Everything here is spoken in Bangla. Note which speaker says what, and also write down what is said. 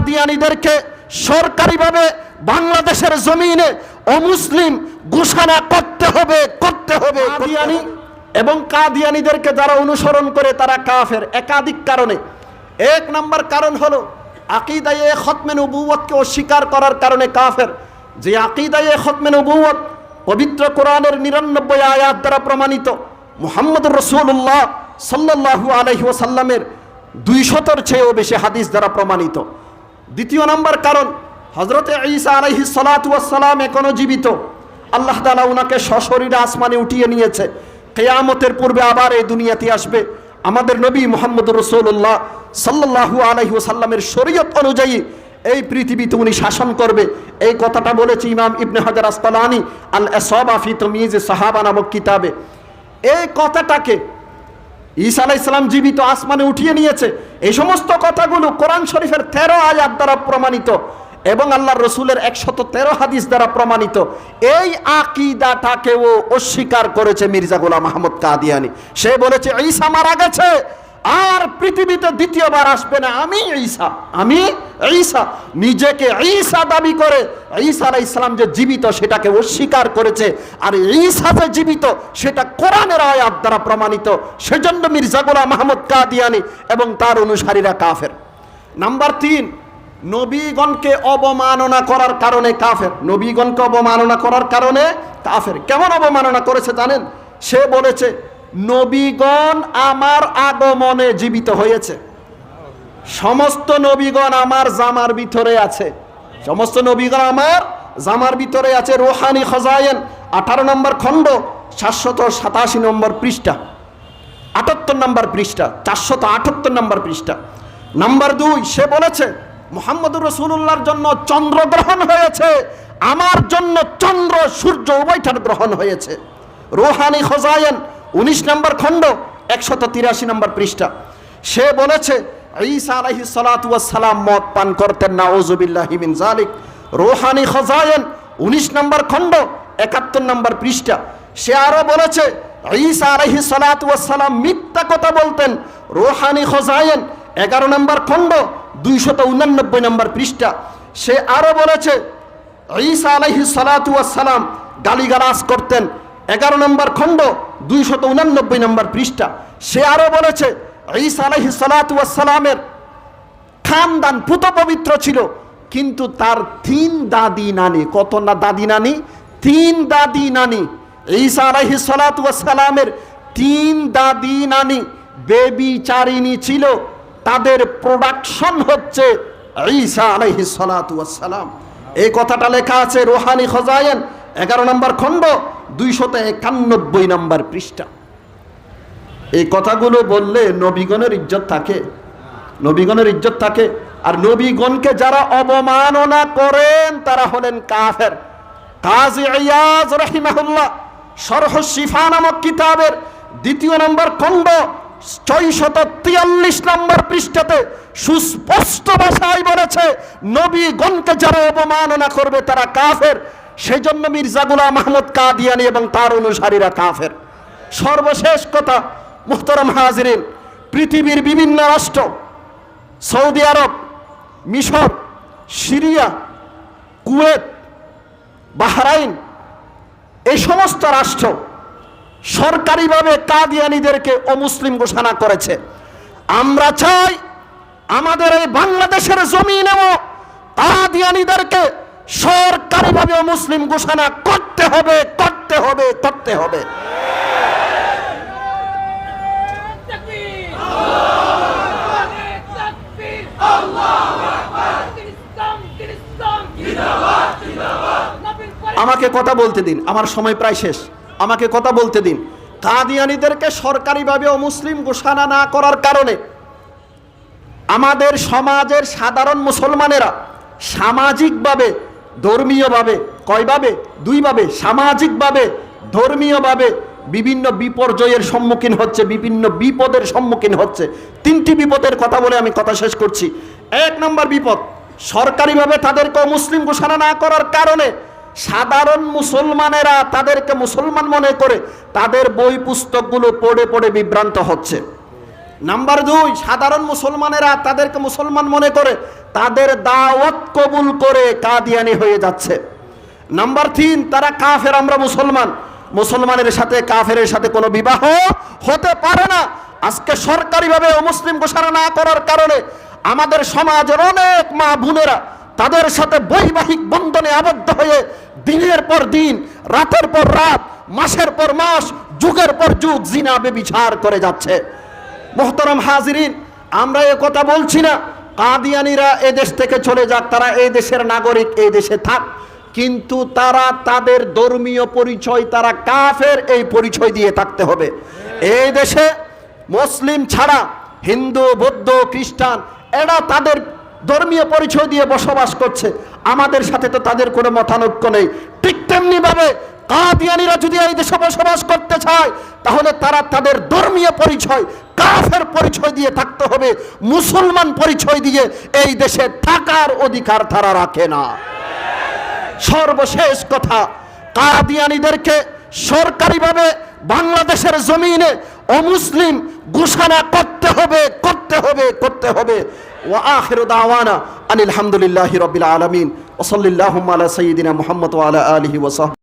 Speaker 1: কাদিয়ানীদেরকে সরকারিভাবে বাংলাদেশের জমিনে অমুসলিম ঘোষণা করতে হবে। কাদিয়ানী এবং কাদিয়ানীদেরকে যারা অনুসরণ করে তারা কাফের একাধিক কারণে। এক নাম্বার কারণ হলো আকীদায়ে খতমে নবুয়তকে অস্বীকার করার কারণে কাফের। যে আকীদায়ে খতমে নবুয়ত পবিত্র কোরআনের 99 আয়াত দ্বারা প্রমাণিত, মুহাম্মদুর রাসূলুল্লাহ সাল্লাল্লাহু আলাইহি ওয়াসাল্লামের 200-এর চেয়েও বেশি হাদিস দ্বারা প্রমাণিত। দ্বিতীয় নাম্বার কারণ, হযরতে ঈসা আলাইহিস সালাতু ওয়াস সালাম এখনো জীবিত। আল্লাহ তাআলা উনাকে সশরীরে আসমানে উঠিয়ে নিয়েছে। কিয়ামতের পূর্বে আবার এই দুনিয়াতে আসবে। আমাদের নবী মুহাম্মদুর রাসূলুল্লাহ সাল্লাল্লাহু আলাইহি ওয়াসাল্লামের শরীয়ত অনুযায়ী এই পৃথিবীতে উনি শাসন করবে। এই কথাটা বলেছে ইমাম ইবনে হাজার আসকালানী আল ইসাবা ফি তাময়িজ সাহাবা নামক কিতাবে। এই কথাটাকে ঈসা আলাইহিস সালাম জীবিত, আসমানে উঠিয়ে নিয়েছে, এই সমস্ত কথাগুলো কোরআন শরীফের 13 আয়াত দ্বারা প্রমাণিত এবং আল্লাহর রসুলের 113 হাদিস দ্বারা প্রমাণিত। এই আকীদাটাকেও অস্বীকার করেছে মির্জা গোলাম আহমদ কাদিয়ানী। সে বলেছে ঈসা মারা গেছে, আর পৃথিবীতে দ্বিতীয়বার আসবে না। আমি ঈসা নিজেকে ঈসা দাবি করে ঈসা আলাইহিস সালাম যে জীবিত সেটাকে অস্বীকার করেছে। আর ঈসা যে জীবিত সেটা কোরআনের আয়াত দ্বারা প্রমাণিত। সেজন্য মির্জা গোলাম আহমদ কাদিয়ানী এবং তার অনুসারীরা কাফের। নাম্বার 3, নবীগণকে অবমাননা করার কারণে কাফের। নবীগণকে অবমাননা করার কারণে কাফের। কেমন অবমাননা করেছে জানেন? সে বলেছে নবীগণ আমার আগমনে জীবিত হয়েছে, সমস্ত নবীগণ আমার জামার ভিতরে আছে, সমস্ত নবীগণ আমার জামার ভিতরে আছে। রুহানি খজায়েন 18 নম্বর খণ্ড 787 নম্বর পৃষ্ঠা, 78 নম্বর পৃষ্ঠা, 478 নম্বর পৃষ্ঠা। নাম্বার 2, সে বলেছে মুহাম্মদুর রাসূলুল্লাহর জন্য চন্দ্র গ্রহণ হয়েছে, আমার জন্য চন্দ্র সূর্য উভয়টার গ্রহণ হয়েছে। রুহানি খজায়েন 19 নম্বর খণ্ড 183 নম্বর পৃষ্ঠা। সে বলেছে ঈসা আলাইহিস সালাতু ওয়াস সালাম মদ পান করতেন, নাউযুবিল্লাহি মিন যালিক। রুহানি খজায়েন 19 নম্বর খণ্ড 71 নম্বর পৃষ্ঠা। সে আরো বলেছে ঈসা আলাইহিস সালাতু ওয়াস সালাম মিথ্যা কথা বলতেন। রুহানি খজায়েন 11 নম্বর খণ্ড 289 নম্বর পৃষ্ঠা। সে আরো বলেছে ঈসা আলাইহিস সালাতু ওয়াস সালাম গালিগালাজ করতেন, 11 নম্বর খণ্ড 289 নম্বর পৃষ্ঠা। সে আরো বলেছে ঈসা আলাইহিস সালাতু ওয়াস সালামের খানদান পুত পবিত্র ছিল, কিন্তু তার 3 দাদি নানি, কত না দাদি নানি? 3 দাদি নানি। ঈসা আলাইহিস সালাতু ওয়াস সালামের 3 দাদি নানি বেবিচারিণী ছিল, তাদের প্রোডাকশন হচ্ছে ঈসা আলাইহিস সালাতু ওয়াস সালাম। এই কথাটা লেখা আছে রুহানি খজায়েন 11 নম্বর খণ্ড 291 নম্বর পৃষ্ঠা। এই কথাগুলো বললে নবীগণের ইজ্জত থাকে, নবীগণের ইজ্জত থাকে। আর নবীগণকে যারা অবমাননা করেন তারা হলেন কাফের। কাজী ইয়াজ রাহিমাহুল্লাহ শরহ শিফা নামক কিতাবের 2 নম্বর খণ্ড 643 নম্বর পৃষ্ঠাতে সুস্পষ্ট ভাষায় বলেছে নবীগণকে যারা অবমাননা করবে তারা কাফের। সেজন্য মির্জা গোলাম আহমদ কাদিয়ানী এবং তার অনুসারীরা কাফের। সর্বশেষ কথা মুহতারাম হাজিরিন, পৃথিবীর বিভিন্ন রাষ্ট্র, সৌদি আরব, মিশর, সিরিয়া, কুয়েত, বাহরাইন, এই সমস্ত রাষ্ট্র সরকারিভাবে কাদিয়ানীদেরকে অমুসলিম ঘোষণা করেছে। আমরা চাই আমাদের এই বাংলাদেশের জমিনেও কাদিয়ানীদেরকে সরকারিভাবে মুসলিম ঘোষণা করতে হবে, করতে হবে, করতে হবে। আমাকে কথা বলতে দিন, আমার সময় প্রায় শেষ, আমাকে কথা বলতে দিন। কাদিয়ানীদেরকে সরকারিভাবে অমুসলিম ঘোষণা না করার কারণে আমাদের সমাজের সাধারণ মুসলমানেরা সামাজিকভাবে, ধর্মীয়ভাবে, কয়ভাবে? 2 ভাবে, সামাজিকভাবে, ধর্মীয়ভাবে বিভিন্ন বিপর্যয়ের সম্মুখীন হচ্ছে, বিভিন্ন বিপদের সম্মুখীন হচ্ছে। 3টি বিপদের কথা বলে আমি কথা শেষ করছি। 1 নম্বর বিপদ, সরকারিভাবে তাদেরকে মুসলিম ঘোষণা না করার কারণে সাধারণ মুসলমানেরা তাদেরকে মুসলমান মনে করে তাদের বই পুস্তকগুলো পড়ে পড়ে বিভ্রান্ত হচ্ছে। নাম্বার 2, সাধারণ মুসলমানেরা তাদেরকে মুসলমান মনে করে তাদের দাওয়াত কবুল করে কাদিয়ানি হয়ে যাচ্ছে। নাম্বার 3, তারা কাফের, আমরা মুসলমান, মুসলমানের সাথে কাফেরের সাথে কোনো বিবাহ হতে পারে না। আজকে সরকারিভাবে অমুসলিম ঘোষণা না করার কারণে আমাদের সমাজের অনেক মা বোনেরা তাদের সাথে বৈবাহিক বন্ধনে আবদ্ধ হয়ে দিনের পর দিন, রাতের পর রাত, মাসের পর মাস, যুগের পর যুগ জিনা ব্যভিচার করে যাচ্ছে। মুহতারাম হাজিরিন, আমরা এ কথা বলছি না কাদিয়ানিরা এই দেশ থেকে চলে যাক, তারা এই দেশের নাগরিক, এই দেশে থাক, কিন্তু তারা তাদের ধর্মীয় পরিচয়, তারা কাফের, এই পরিচয় দিয়ে থাকতে হবে। এই দেশে মুসলিম ছাড়া হিন্দু, বৌদ্ধ, খ্রিস্টান এরা তাদের ধর্মীয় পরিচয় দিয়ে বসবাস করছে, আমাদের সাথে তো তাদের কোনো মতানৈক্য নেই। ঠিক তেমনি ভাবে কাদিয়ানিরা যদি এই দেশে বসবাস করতে চায় তাহলে তারা তাদের ধর্মীয় পরিচয় কাফের পরিচয় দিয়ে থাকতে হবে, মুসলমান পরিচয় দিয়ে এই দেশে থাকার অধিকার তারা রাখে না। সর্বশেষ কথা, কাদিয়ানিদেরকে সরকারিভাবে বাংলাদেশের জমিনে অমুসলিম ঘোষণা করতে হবে, করতে হবে, করতে হবে। ওয়া আখিরু দাওয়ানা আনিল হামদুলিল্লাহি রাব্বিল আলামিন ওয়া সাল্লাল্লাহু আলা সাইয়্যিদিনা মুহাম্মদ ওয়া আলা আলিহি ওয়া সাহবিহি।